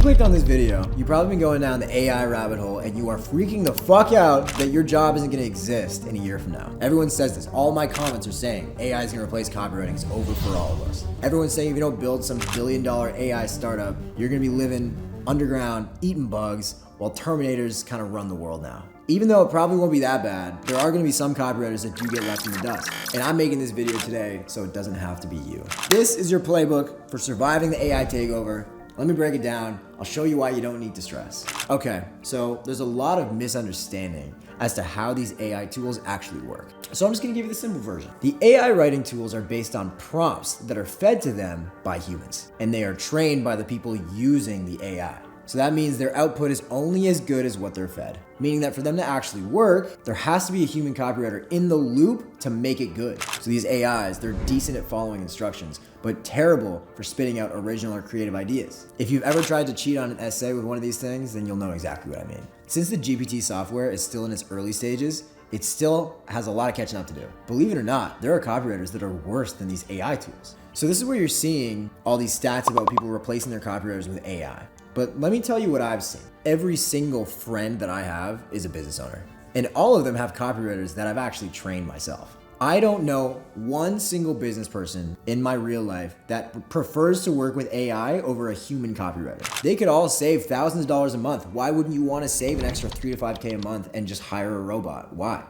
clicked on this video, you've probably been going down the AI rabbit hole and you are freaking the fuck out that your job isn't gonna exist in a year from now. Everyone says this. All my comments are saying AI is gonna replace copywriting. It's over for all of us. Everyone's saying if you don't build some billion-dollar AI startup, you're gonna be living underground, eating bugs, while Terminators kind of run the world now. Even though it probably won't be that bad, there are gonna be some copywriters that do get left in the dust. And I'm making this video today so it doesn't have to be you. This is your playbook for surviving the AI takeover. Let me break it down. I'll show you why you don't need to stress. Okay, so there's a lot of misunderstanding as to how these AI tools actually work. So I'm just gonna give you the simple version. The AI writing tools are based on prompts that are fed to them by humans, and they are trained by the people using the AI. So that means their output is only as good as what they're fed. Meaning that for them to actually work, there has to be a human copywriter in the loop to make it good. So these AIs, they're decent at following instructions, but terrible for spitting out original or creative ideas. If you've ever tried to cheat on an essay with one of these things, then you'll know exactly what I mean. Since the GPT software is still in its early stages, it still has a lot of catching up to do. Believe it or not, there are copywriters that are worse than these AI tools. So this is where you're seeing all these stats about people replacing their copywriters with AI. But let me tell you what I've seen. Every single friend that I have is a business owner, and all of them have copywriters that I've actually trained myself. I don't know one single business person in my real life that prefers to work with AI over a human copywriter. They could all save thousands of dollars a month. Why wouldn't you want to save an extra 3 to 5K a month and just hire a robot? Why?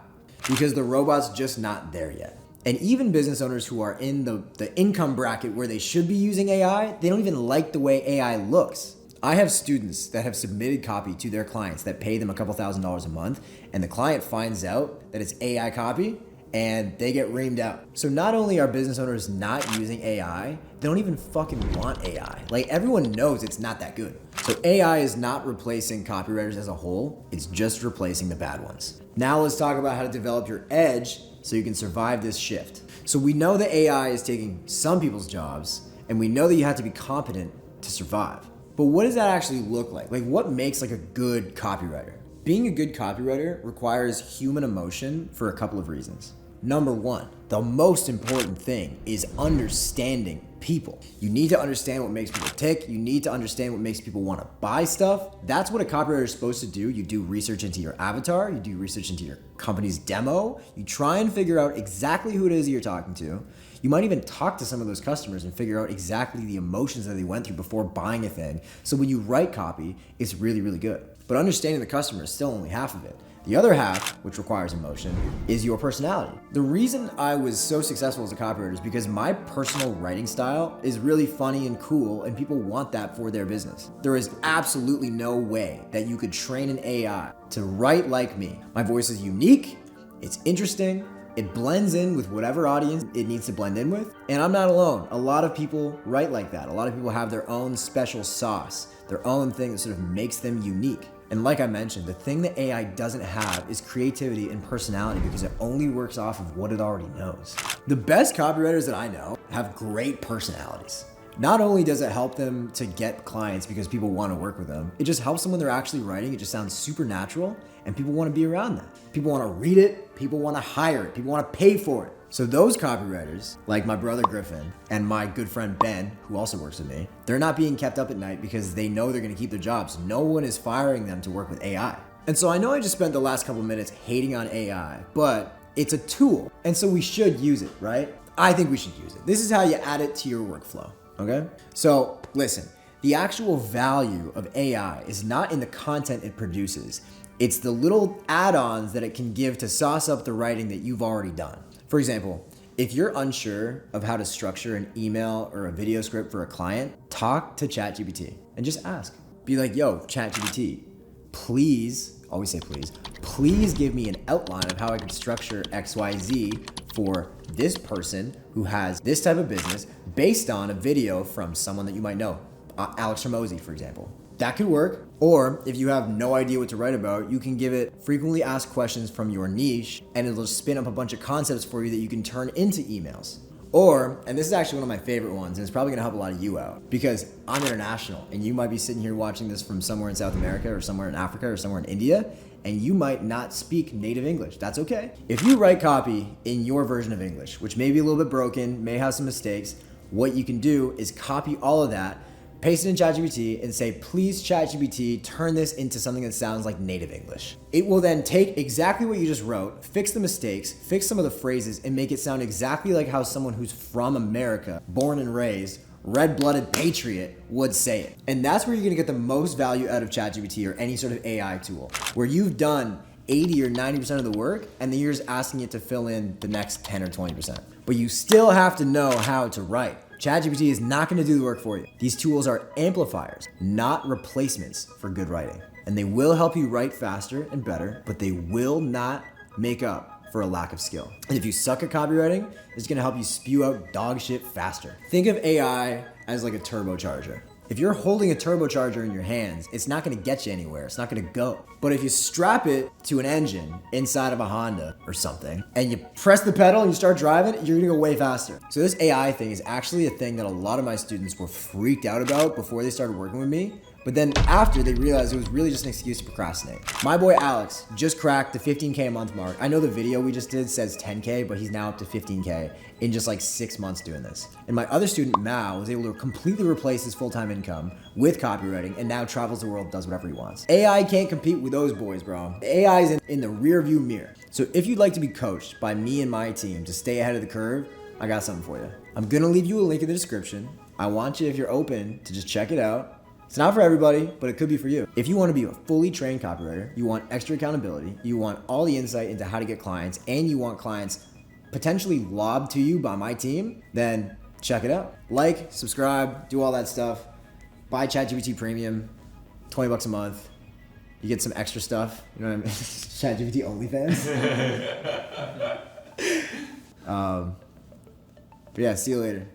Because the robot's just not there yet. And even business owners who are in the income bracket where they should be using AI, they don't even like the way AI looks. I have students that have submitted copy to their clients that pay them a couple $1,000s a month, and the client finds out that it's AI copy and they get reamed out. So not only are business owners not using AI, they don't even fucking want AI. Like, everyone knows it's not that good. So AI is not replacing copywriters as a whole, it's just replacing the bad ones. Now let's talk about how to develop your edge so you can survive this shift. So we know that AI is taking some people's jobs, and we know that you have to be competent to survive. But what does that actually look like? Like, what makes like a good copywriter? Being a good copywriter requires human emotion for a couple of reasons. Number one, the most important thing is understanding people. You need to understand what makes people tick. You need to understand what makes people want to buy stuff. That's what a copywriter is supposed to do. You do research into your avatar. You do research into your company's demo. You try and figure out exactly who it is that you're talking to. You might even talk to some of those customers and figure out exactly the emotions that they went through before buying a thing. So when you write copy, it's really, really good. But understanding the customer is still only half of it. The other half, which requires emotion, is your personality. The reason I was so successful as a copywriter is because my personal writing style is really funny and cool, and people want that for their business. There is absolutely no way that you could train an AI to write like me. My voice is unique, it's interesting, it blends in with whatever audience it needs to blend in with, and I'm not alone. A lot of people write like that. A lot of people have their own special sauce, their own thing that sort of makes them unique. And like I mentioned, the thing that AI doesn't have is creativity and personality because it only works off of what it already knows. The best copywriters that I know have great personalities. Not only does it help them to get clients because people want to work with them, it just helps them when they're actually writing. It just sounds super natural and people want to be around that. People want to read it, people want to hire it, people want to pay for it. So those copywriters, like my brother Griffin and my good friend Ben, who also works with me, they're not being kept up at night because they know they're going to keep their jobs. No one is firing them to work with AI. And so I know I just spent the last couple of minutes hating on AI, but it's a tool. And so we should use it, right? I think we should use it. This is how you add it to your workflow, okay? So listen, the actual value of AI is not in the content it produces. It's the little add-ons that it can give to sauce up the writing that you've already done. For example, if you're unsure of how to structure an email or a video script for a client, talk to ChatGPT and just ask. Be like, yo, ChatGPT, please, always say please give me an outline of how I could structure XYZ for this person who has this type of business based on a video from someone that you might know, Alex Hormozy, for example. That could work. Or if you have no idea what to write about, you can give it frequently asked questions from your niche and it'll spin up a bunch of concepts for you that you can turn into emails. Or, and this is actually one of my favorite ones, and it's probably gonna help a lot of you out because I'm international and you might be sitting here watching this from somewhere in South America or somewhere in Africa or somewhere in India, and you might not speak native English. That's okay. If you write copy in your version of English, which may be a little bit broken, may have some mistakes, what you can do is copy all of that, paste it in ChatGPT and say, please ChatGPT, turn this into something that sounds like native English. It will then take exactly what you just wrote, fix the mistakes, fix some of the phrases, and make it sound exactly like how someone who's from America, born and raised, red-blooded patriot would say it. And that's where you're gonna get the most value out of ChatGPT or any sort of AI tool, where you've done 80 or 90% of the work, and then you're just asking it to fill in the next 10 or 20%. But you still have to know how to write. ChatGPT is not gonna do the work for you. These tools are amplifiers, not replacements for good writing. And they will help you write faster and better, but they will not make up for a lack of skill. And if you suck at copywriting, it's gonna help you spew out dog shit faster. Think of AI as like a turbocharger. If you're holding a turbocharger in your hands, it's not gonna get you anywhere, it's not gonna go. But if you strap it to an engine inside of a Honda or something, and you press the pedal and you start driving, you're gonna go way faster. So this AI thing is actually a thing that a lot of my students were freaked out about before they started working with me. But then after, they realized it was really just an excuse to procrastinate. My boy Alex just cracked the 15K a month mark. I know the video we just did says 10K, but he's now up to 15K in just like 6 months doing this. And my other student, Mao, was able to completely replace his full-time income with copywriting and now travels the world, does whatever he wants. AI can't compete with those boys, bro. AI is in the rear view mirror. So if you'd like to be coached by me and my team to stay ahead of the curve, I got something for you. I'm gonna leave you a link in the description. I want you, if you're open, to just check it out. It's not for everybody, but it could be for you. If you want to be a fully trained copywriter, you want extra accountability, you want all the insight into how to get clients, and you want clients potentially lobbed to you by my team, then check it out. Like, subscribe, do all that stuff. Buy ChatGPT Premium, $20 a month. You get some extra stuff. You know what I mean? ChatGPT OnlyFans. But yeah, see you later.